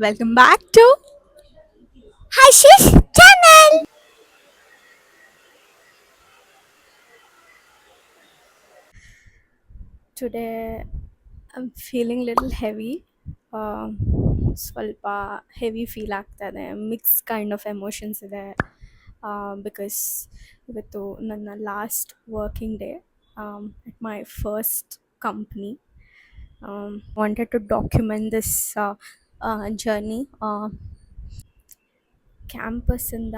Welcome back to Hashish channel. Today I'm feeling little heavy. ಸ್ವಲ್ಪ heavy feel ಆಗ್ತಾಯಿದೆ, mix kind of emotions ಇದೆ. Because ಇವತ್ತು ನನ್ನ last working day at my first company. Wanted to document this journey. ಕ್ಯಾಂಪಸ್ಸಿಂದ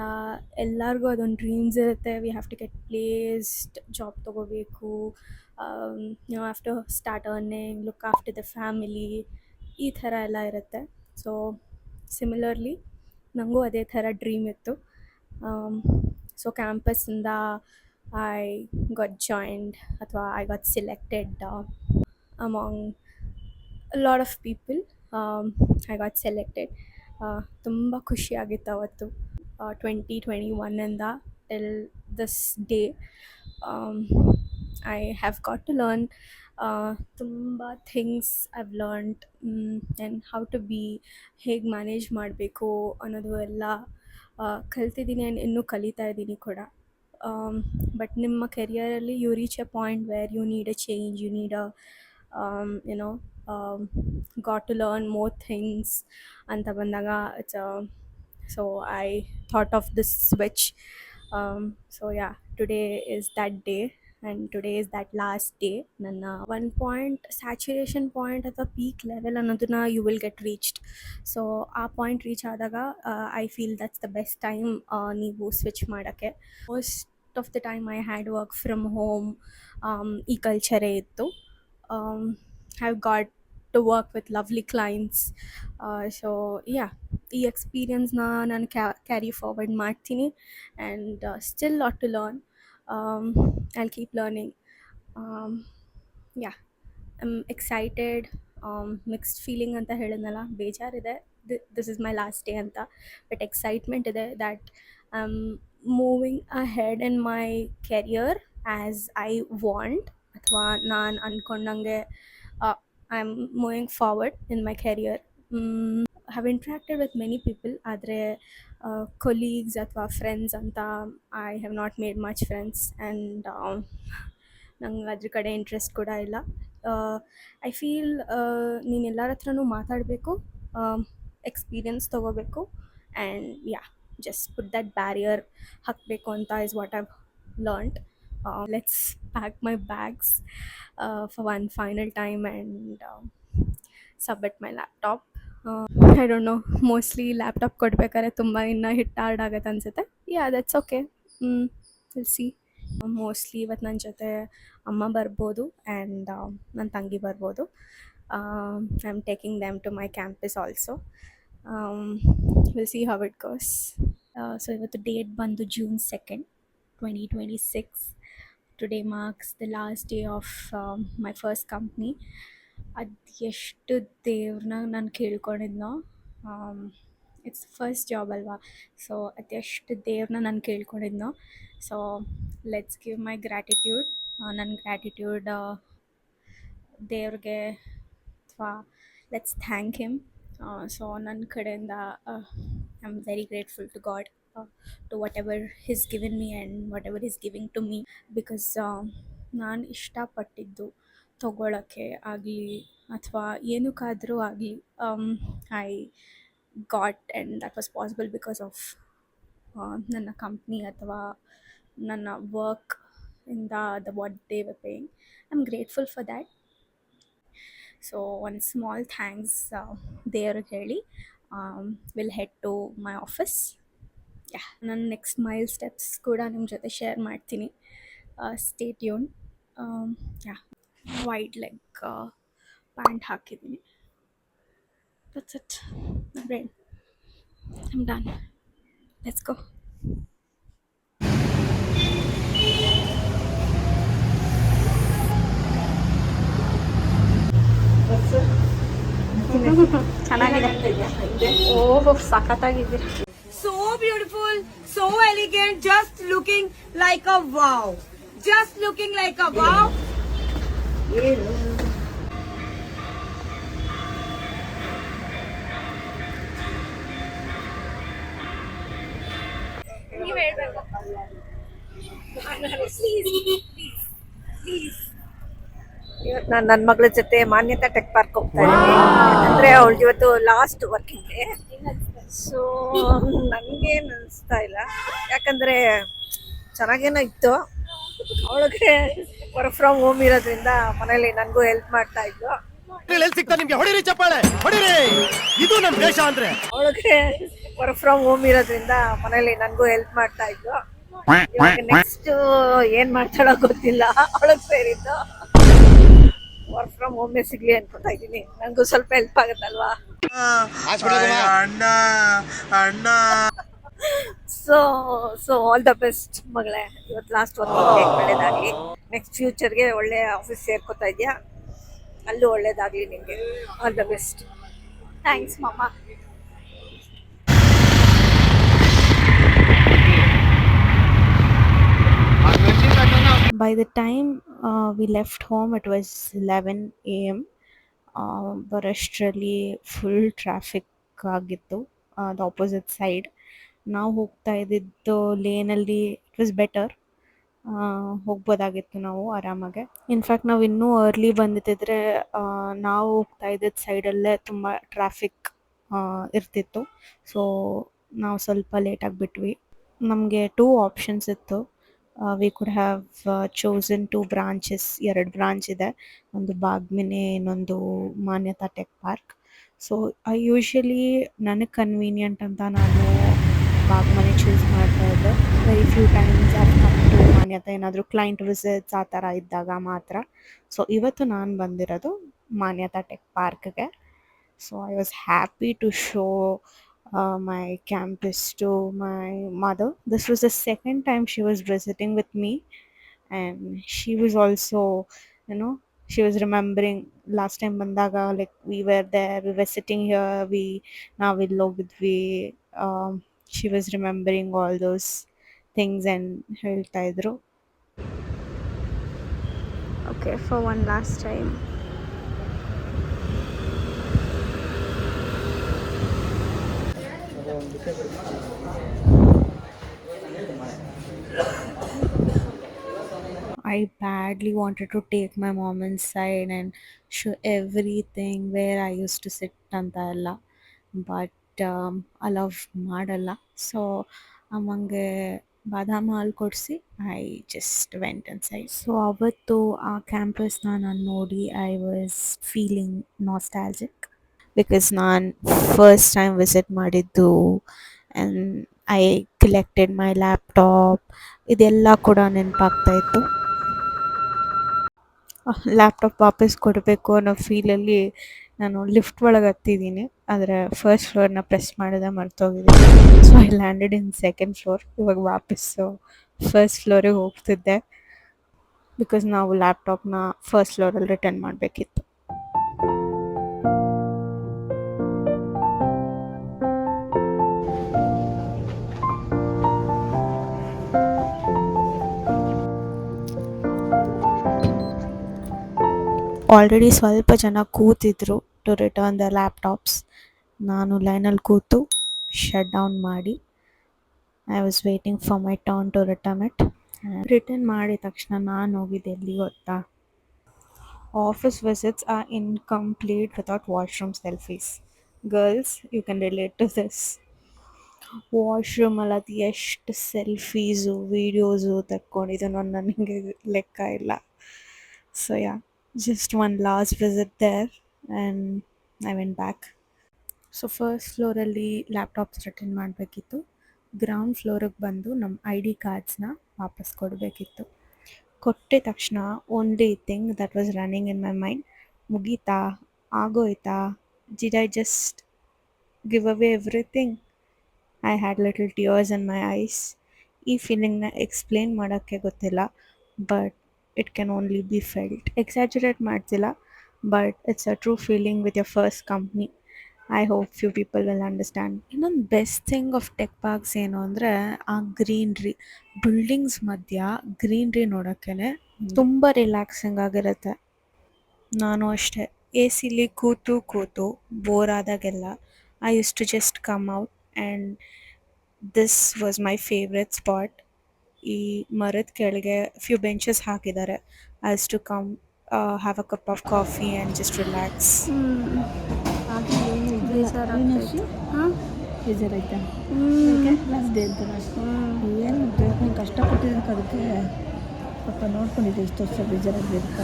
ಎಲ್ಲರಿಗೂ ಅದೊಂದು dreams ಇರುತ್ತೆ. We have to get placed, job ತೊಗೋಬೇಕು, have to start earning, look after the family, ಈ ಥರ ಎಲ್ಲ ಇರುತ್ತೆ. ಸೊ ಸಿಮಿಲರ್ಲಿ ನನಗೂ ಅದೇ ಥರ ಡ್ರೀಮ್ ಇತ್ತು. ಸೊ ಕ್ಯಾಂಪಸ್ಸಿಂದ ಐ ಗಾಟ್ ಜಾಯಿಂಡ್ ಅಥವಾ I got selected among lot of people. I got selected. ತುಂಬ ಖುಷಿಯಾಗಿತ್ತು ಅವತ್ತು. 2021ಇಂದ till this day I have got to learn ತುಂಬ things. I've learned and how to be, ಹೇಗೆ ಮ್ಯಾನೇಜ್ ಮಾಡಬೇಕು ಅನ್ನೋದು ಎಲ್ಲ ಕಲ್ತಿದ್ದೀನಿ ಆ್ಯಂಡ್ ಇನ್ನೂ ಕಲಿತಾ ಇದ್ದೀನಿ ಕೂಡ. ಬಟ್ ನಿಮ್ಮ ಕೆರಿಯರಲ್ಲಿ you reach a point where you need a change, you need a got to learn more things ಅಂತ ಬಂದಾಗ so I thought of this switch. So yeah, today is that day and today is that last day. ನನ್ನ one point saturation point ಅಥವಾ peak level ಅನ್ನೋದನ್ನ you will get reached. So ಆ point reach ಆದಾಗ I feel that's the best time ನೀವು switch ಮಾಡೋಕ್ಕೆ. Most of the time I had work from home. ಈ ಕಲ್ಚರೇ ಇತ್ತು. I've got to work with lovely clients. So yeah, ಈ ಎಕ್ಸ್ಪೀರಿಯನ್ಸ್ನ ನಾನು ಕ್ಯಾರಿ ಫಾರ್ವರ್ಡ್ ಮಾಡ್ತೀನಿ and still lot to learn. I'll keep learning. Yeah, I'm excited. Mixed feeling ಅಂತ ಹೇಳಿದ್ನಲ್ಲ, ಬೇಜಾರಿದೆ this is my last day ಅಂತ, ಬಟ್ ಎಕ್ಸೈಟ್ಮೆಂಟ್ ಇದೆ that I am moving ahead in my career as I want, ಅಥವಾ ನಾನು ಅಂದ್ಕೊಂಡಂಗೆ I am moving forward in my career. Have interacted with many people, ಆದರೆ colleagues ಅಥವಾ friends ಅಂತ I have not made much friends and ನಂಗೆ ಅದ್ರ ಕಡೆ interest ಕೂಡ ಇಲ್ಲ. ಐ ಫೀಲ್ ನೀನು ಎಲ್ಲರ ಹತ್ರನೂ ಮಾತಾಡಬೇಕು, ಎಕ್ಸ್ಪೀರಿಯನ್ಸ್ ತೊಗೋಬೇಕು and yeah, just put that barrier ಹಾಕಬೇಕು ಅಂತ is what I've learned. Let's pack my bags for one final time and submit my laptop. I don't know, mostly laptop ಕೊಡ್ಬೇಕಾದ್ರೆ ತುಂಬ ಇನ್ನೂ ಹಿಟ್ ಹಾರ್ಡ್ ಆಗುತ್ತೆ ಅನಿಸುತ್ತೆ. Yeah, that's okay. Will see. Mostly ಇವತ್ತು ನನ್ನ ಜೊತೆ ಅಮ್ಮ ಬರ್ಬೋದು ಆ್ಯಂಡ್ ನನ್ನ ತಂಗಿ ಬರ್ಬೋದು. I am taking them to my campus also. Will see how it goes. So ಇವತ್ತು ಡೇಟ್ ಬಂದು June 2nd, 2026. Today marks the last day of my first company. ಅದು ಎಷ್ಟು ದೇವ್ರನ್ನ ನಾನು ಕೇಳ್ಕೊಂಡಿದ್ನೋ, ಇಟ್ಸ್ ಫಸ್ಟ್ ಜಾಬ್ ಅಲ್ವಾ, ಸೊ ಅದೆಷ್ಟು ದೇವ್ರನ್ನ ನಾನು ಕೇಳ್ಕೊಂಡಿದ್ನೋ. So let's give my gratitude. ನನ್ನ ಗ್ರ್ಯಾಟಿಟ್ಯೂಡ್ ದೇವ್ರಿಗೆ, ಅಥವಾ ಲೆಟ್ಸ್ ಥ್ಯಾಂಕ್ ಹಿಮ್. ಸೊ ನನ್ನ ಕಡೆಯಿಂದ I am very grateful to God, to whatever he's given me and whatever he's giving to me, because ನಾನು ಇಷ್ಟಪಟ್ಟಿದ್ದು ತೊಗೊಳಕ್ಕೆ ಆಗಲಿ ಅಥವಾ ಏನಕ್ಕಾದರೂ ಆಗಲಿ I got, and that was possible because of ನನ್ನ ಕಂಪ್ನಿ ಅಥವಾ ನನ್ನ ವರ್ಕ್ ಇಂದ the what they were paying. I am grateful for that. So ಒಂದು ಸ್ಮಾಲ್ ಥ್ಯಾಂಕ್ಸ್ ದೇವ್ರಿಗೆ ಹೇಳಿ will head to my office. Yeah, ನನ್ನ ನೆಕ್ಸ್ಟ್ ಮೈಲ್ ಸ್ಟೆಪ್ಸ್ ಕೂಡ ನಿಮ್ಮ ಜೊತೆ ಶೇರ್ ಮಾಡ್ತೀನಿ. Stay tune. Yeah, wide leg pant ಹಾಕಿದ್ದೀನಿ. That's it my friend. I am done. Let's go. ಚೆನ್ನಾಗಿದೆ. ಓಹೋ, ಸಖತ್ತಾಗಿದ್ದೀರಿ. So beautiful, so elegant, just looking like a wow. Just looking like a wow. ಹೇಳ್ಬೇಕು please please. ಇವತ್ತು ನಾನು ನನ್ನ ಮಗಳ ಜೊತೆ ಮಾನ್ಯತಾ ಟೆಕ್ ಪಾರ್ಕ್ ಹೋಗ್ತಾ ಇದ್ದೀನಿ. ಅಂದರೆ ಅವಳಿಗೆ ಇವತ್ತು ಲಾಸ್ಟ್ ವರ್ಕಿಂಗ್ ಡೇ. ಸೊ ನನಗೇನು ಅನಿಸ್ತಾ ಇಲ್ಲ, ಯಾಕಂದರೆ ಚೆನ್ನಾಗೇನೋ ಇತ್ತು. ಅವಳಿಗೆ ವರ್ಕ್ ಫ್ರಮ್ ಹೋಮ್ ಇರೋದ್ರಿಂದ ಮನೇಲಿ ನನಗೂ ಹೆಲ್ಪ್ ಮಾಡ್ತಾ ಇದ್ಲು. ಸಿಗ್ತಾ ನಿಮ್ಗೆ ಹೊಡಿರಿ ಚಪ್ಪಾಳೆ ಹೊಡಿರಿ, ಇದು ನಮ್ಮ ದೇಶ ಅಂದ್ರೆ. ಅವಳಿಗೆ ವರ್ಕ್ ಫ್ರಮ್ ಹೋಮ್ ಇರೋದ್ರಿಂದ ಮನೇಲಿ ನನಗೂ ಹೆಲ್ಪ್ ಮಾಡ್ತಾ ಇದ್ಲು. ಇವಾಗ ನೆಕ್ಸ್ಟ್ ಏನ್ ಮಾಡ್ತಾಳೋ ಗೊತ್ತಿಲ್ಲ. ಅವಳಿಗೆ ಸೇರಿದ್ದು ವರ್ಕ್ ಫ್ರಮ್ ಹೋಮ್ ಸಿಗ್ಲಿ ಅನ್ಕೊತಾ ಇದ್ದೀನಿ. ನನಗೂ ಸ್ವಲ್ಪ ಹೆಲ್ಪ್ ಆಗುತ್ತಲ್ವಾ. So so all the best ಮಗಳೇ. ಇವತ್ತು ಲಾಸ್ಟ್ ವರ್ಕಿಂಗ್ ಡೇ, ಒಳ್ಳೇದಾಗ್ಲಿ. ನೆಕ್ಸ್ಟ್ ಫ್ಯೂಚರ್ಗೆ ಒಳ್ಳೆ ಆಫೀಸ್ ಸೇರ್ಕೋತಾ ಇದೆಯಾ, ಅಲ್ಲೂ ಒಳ್ಳೇದಾಗ್ಲಿ ನಿಮಗೆ. All the best. ಥ್ಯಾಂಕ್ಸ್ ಮಾಮ. By the time we left home, it was 11 a.m. ಬರೋಷ್ಟರಲ್ಲಿ ಫುಲ್ ಟ್ರಾಫಿಕ್ ಆಗಿತ್ತು ದ ಆಪೋಸಿಟ್ ಸೈಡ್. ನಾವು ಹೋಗ್ತಾ ಇದ್ದಿದ್ದು ಲೇನಲ್ಲಿ ಇಟ್ ವಾಸ್ ಬೆಟರ್, ಹೋಗ್ಬೋದಾಗಿತ್ತು ನಾವು ಆರಾಮಾಗೆ. ಇನ್ಫ್ಯಾಕ್ಟ್ ನಾವು ಇನ್ನೂ ಅರ್ಲಿ ಬಂದಿದ್ದಿದ್ರೆ ನಾವು ಹೋಗ್ತಾ ಇದ್ದಿದ್ದ ಸೈಡಲ್ಲೇ ತುಂಬ ಟ್ರಾಫಿಕ್ ಇರ್ತಿತ್ತು. ಸೊ ನಾವು ಸ್ವಲ್ಪ ಲೇಟಾಗಿ ಬಿಟ್ವಿ. ನಮಗೆ 2 ಆಪ್ಷನ್ಸ್ ಇತ್ತು. We could have chosen 2 branches. 2 branch ಇದೆ, ಒಂದು ಬಾಗ್ಮಿನೆ, ಇನ್ನೊಂದು Manyata tech park. So usually ನನಗೆ ಕನ್ವೀನಿಯಂಟ್ ಅಂತ ನಾನು ಬಾಗ್ಮನೆ ಚೂಸ್ ಮಾಡ್ತಾ ಇದ್ದೆ. Very few times of come to Manyata, ಏನಾದರೂ ಕ್ಲೈಂಟ್ ವಿಸಿಟ್ಸ್ ಆ ಥರ ಇದ್ದಾಗ ಮಾತ್ರ. ಸೊ ಇವತ್ತು ನಾನು ಬಂದಿರೋದು ಮಾನ್ಯತಾ ಟೆಕ್ ಪಾರ್ಕ್ಗೆ. So I was happy to show my campus to my mother. This was the second time she was visiting with me, and she was also, you know, she was remembering last time bandaga, like we were there, we were sitting here, we now we logidvi. She was remembering all those things and ಹೇಳ್ತಾ ಇದ್ರು. Okay, for one last time. I badly wanted to take my mom inside and show everything where I used to sit ಅಂತ ಎಲ್ಲ, but allow ಮಾಡಲ್ಲ. So ಅಮ್ಮಂಗೆ ಬಾದಾಮ್ ಹಾಲು ಕೊಡಿಸಿ I just went inside. So ಅವತ್ತು ಆ ಕ್ಯಾಂಪಸ್ನ ನಾನು ನೋಡಿ I was feeling nostalgic, because ನಾನು ಫಸ್ಟ್ ಟೈಮ್ ವಿಸಿಟ್ ಮಾಡಿದ್ದು and I collected my laptop. ಇದೆಲ್ಲ ಕೂಡ ನೆನಪಾಗ್ತಾಯಿತ್ತು. ಲ್ಯಾಪ್ಟಾಪ್ ವಾಪಸ್ ಕೊಡಬೇಕು ಅನ್ನೋ ಫೀಲಲ್ಲಿ ನಾನು ಲಿಫ್ಟ್ ಒಳಗೆ ಹತ್ತಿದ್ದೀನಿ, ಆದರೆ ಫಸ್ಟ್ ಫ್ಲೋರ್ನ ಪ್ರೆಸ್ ಮಾಡೋದೇ ಮರ್ತೋಗಿದ್ದೀನಿ. So I landed in second floor. ಇವಾಗ ವಾಪಸ್ಸು ಫಸ್ಟ್ ಫ್ಲೋರಿಗೆ ಹೋಗ್ತಿದ್ದೆ, ಬಿಕಾಸ್ ನಾವು ಲ್ಯಾಪ್ಟಾಪ್ನ ಫಸ್ಟ್ ಫ್ಲೋರಲ್ಲಿ ರಿಟರ್ನ್ ಮಾಡಬೇಕಿತ್ತು. ಆಲ್ರೆಡಿ ಸ್ವಲ್ಪ ಜನ ಕೂತಿದ್ರು ಟು ರಿಟರ್ನ್ ದ ಲ್ಯಾಪ್ಟಾಪ್ಸ್. ನಾನು ಲೈನಲ್ಲಿ ಕೂತು ಶಟ್ ಡೌನ್ ಮಾಡಿ I was waiting for my turn to return it. Return ಮಾಡಿದ ತಕ್ಷಣ ನಾನು ಹೋಗಿದ್ದೆ ಎಲ್ಲಿ ಗೊತ್ತಾ? Office visits are incomplete without washroom selfies. Girls, you can relate to this. ವಾಶ್ರೂಮಲ್ಲಿ ಅದು ಎಷ್ಟು ಸೆಲ್ಫೀಸು ವೀಡಿಯೋಸು ತಕ್ಕೊಂಡಿದ್ದು ನನಗೆ ಲೆಕ್ಕ ಇಲ್ಲ. So yeah, just one last visit there and I went back. So first ಫ್ಲೋರಲ್ಲಿ ಲ್ಯಾಪ್ಟಾಪ್ಸ್ ರಿಟರ್ನ್ ಮಾಡಬೇಕಿತ್ತು. ಗ್ರೌಂಡ್ ಫ್ಲೋರಿಗೆ ಬಂದು ನಮ್ಮ ID ಕಾರ್ಡ್ಸ್ನ ವಾಪಸ್ ಕೊಡಬೇಕಿತ್ತು. ಕೊಟ್ಟಿದ ತಕ್ಷಣ only thing that was running in my mind, ಮುಗೀತಾ, ಆಗೋಯ್ತಾ, did I just give away everything? I had little tears in my eyes. ಈ ಫೀಲಿಂಗ್ನ ಎಕ್ಸ್ಪ್ಲೇನ್ ಮಾಡೋಕ್ಕೆ ಗೊತ್ತಿಲ್ಲ, but it can only be felt. Exaggerate ಮಾಡ್ತಿಲ್ಲ, but it's a true feeling with your first company. I hope few people will understand. ಇನ್ನೊಂದು best thing of tech parks ಏನು ಅಂದರೆ ಆ greenery, buildings ಮಧ್ಯ ಗ್ರೀನ್ರಿ ನೋಡೋಕ್ಕೇ ತುಂಬ ರಿಲ್ಯಾಕ್ಸಿಂಗ್ ಆಗಿರುತ್ತೆ. ನಾನು ಅಷ್ಟೇ AC ಕೂತು ಬೋರ್ ಆದಾಗೆಲ್ಲ I use to just come out and this was my favourite spot. ಈ ಮರದ ಕೆಳಗೆ ಫ್ಯೂ ಬೆಂಚಸ್ ಹಾಕಿದ್ದಾರೆ. As to come have a cup of coffee and just relax. ಬೇಜಾರಾಯ್ತಾ? ಲಾಸ್ಟ್ ಡೇ ಅಂತ ಏನು ನೀನು ಕಷ್ಟಪಟ್ಟಿದ್ದಕ್ಕೆ ಅದಕ್ಕೆ ಪಾಪ ನೋಡ್ಕೊಂಡಿದ್ದೆ ಇಷ್ಟು ವರ್ಷ ಬೇಜಾರಾಗಬೇಕು.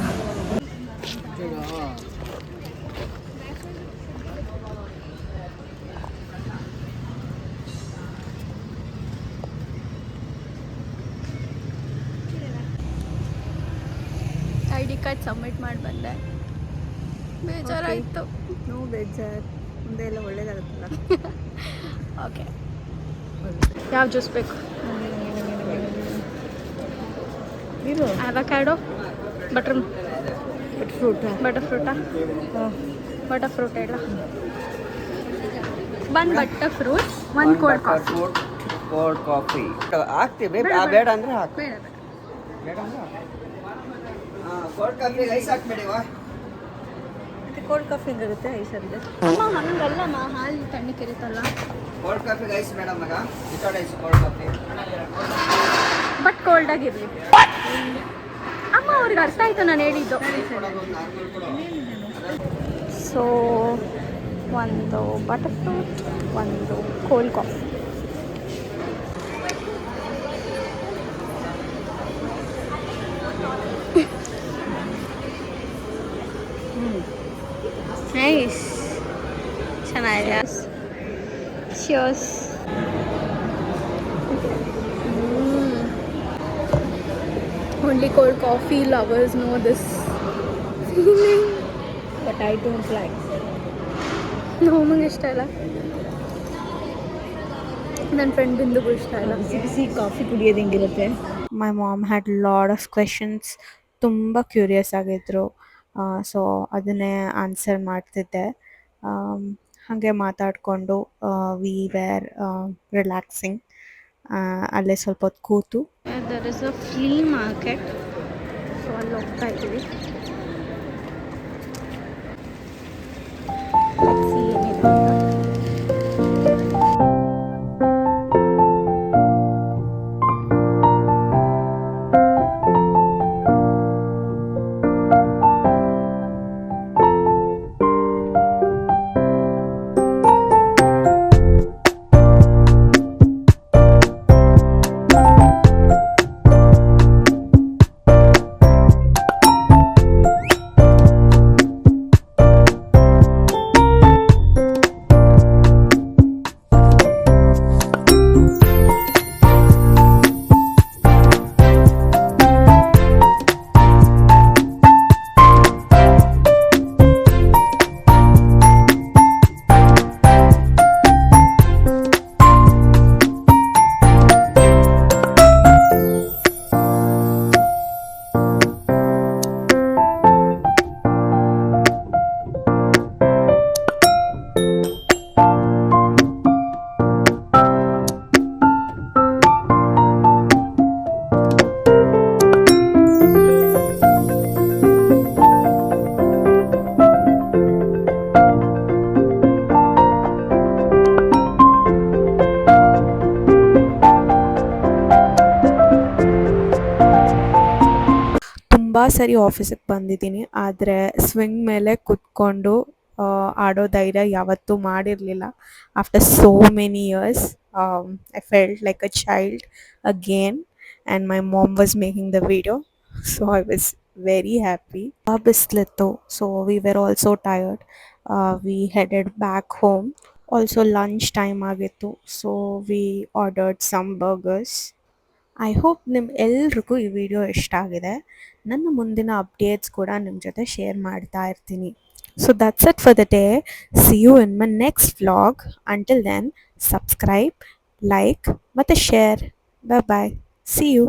ID ಕಾರ್ಡ್ ಸಬ್ಮಿಟ್ ಮಾಡಿ ಬಂದೆ. ಬೇಜಾರಾಯಿತು. ನೋ ಬೇಜಾರು, ಮುಂದೆ ಎಲ್ಲ ಒಳ್ಳೇದಾಗುತ್ತಲ್ಲ. ಓಕೆ, ಯಾವ ಜ್ಯೂಸ್ ಬೇಕು? ಇದು ಅವಕಾಡೋ, ಬಟರ್ ಫ್ರೂಟಾ? ಬಟರ್ ಫ್ರೂಟಾ? ಬಟರ್ ಫ್ರೂಟ್ ಇಲ್ಲ. ಒಂದು ಬಟರ್ ಫ್ರೂಟ್, ಒಂದು ಕೋಲ್ಡ್ ಕಾಫಿ. ಕೋಲ್ಡ್ ಕಾಫಿ ಹಾಕ್ತೀವಿ, ಬೇಡ ಅಂದ್ರೆ ಹಾಕಿ. ಬೇಡ ಬೇಡ. ಬೇಡ ಅಂದ್ರೆ ಕೋಲ್ಡ್ ಕಾಫಿ ಐಸ್ ಹಾಕ್ಬೇಡಿವಾ? ಮತ್ತು ಕೋಲ್ಡ್ ಕಾಫಿ ಹೆಂಗಾಗುತ್ತೆ ಐಸಲ್ಲಿ? ಅಮ್ಮ ಹಂಗಲ್ಲಮ್ಮ, ಹಾಲು ತಣ್ಣಕ್ಕಿರುತ್ತಲ್ಲ. ಕೋಲ್ಡ್ ಕಾಫಿಗೆ ಐಸ್ ಮೇಡಮ್ ಆಗ without ice cold coffee. But cold ಆಗಿರಲಿ ಅಮ್ಮ, ಅವ್ರಿಗೆ ಅರ್ಥ ಆಯಿತು ನಾನು ಹೇಳಿದ್ದು. ಸೊ ಒಂದು ಬಟರ್ ಫ್ರೂಟ್, ಒಂದು ಕೋಲ್ಡ್ ಕಾಫಿ. ನೈಸ್, ಚೆನ್ನಾಗಿದೆ. ಶಿಯರ್ಸ್. Only cold coffee lovers know this feeling. But I don't like. ನಮಗೆ ಇಷ್ಟ ಇಲ್ಲ, ನನ್ನ ಫ್ರೆಂಡ್ ಬಿಂದುಗೂ ಇಷ್ಟ ಇಲ್ಲ. ಬಿಸಿ ಕಾಫಿ ಕುಡಿಯೋದು ಹೆಂಗಿರುತ್ತೆ? My mom had lot of questions. ತುಂಬ ಕ್ಯೂರಿಯಸ್ ಆಗಿದ್ದರು. ಸೊ ಅದನ್ನೇ ಆನ್ಸರ್ ಮಾಡ್ತಿದ್ದೆ. ಹಾಗೆ ಮಾತಾಡಿಕೊಂಡು ವಿ ವೇರ್ ರಿಲ್ಯಾಕ್ಸಿಂಗ್. ಅಲ್ಲೇ ಸ್ವಲ್ಪ ಹೊತ್ತು ಕೂತು. There is a flea market, so ಅಲ್ಲಿ ಹೋಗ್ತಾ ಇದ್ದೀವಿ. Let's see ಏನಿದೆ ಅಂತ. ತುಂಬ ಸರಿ ಆಫೀಸಿಗೆ ಬಂದಿದ್ದೀನಿ, ಆದರೆ ಸ್ವಿಂಗ್ ಮೇಲೆ ಕುತ್ಕೊಂಡು ಆಡೋ ಧೈರ್ಯ ಯಾವತ್ತೂ ಮಾಡಿರಲಿಲ್ಲ. After so many years I felt like a child again and my mom was making the video, so I was very happy. ಬಿಸ್ಲಿತ್ತು, so we were also tired. We headed back home. Also lunch time ಆಗಿತ್ತು, so we ordered some burgers. I hope ಎಲ್ರಿಗೂ ಈ video ಇಷ್ಟ ಆಗಿದೆ. ನನ್ನ ಮುಂದಿನ updates ಕೂಡ ನಿಮ್ಮ ಜೊತೆ ಶೇರ್ ಮಾಡ್ತಾ ಇರ್ತೀನಿ. So that's it for the day. See you in my next vlog. Until then subscribe, like ಮತ್ತು share. Bye bye. See you.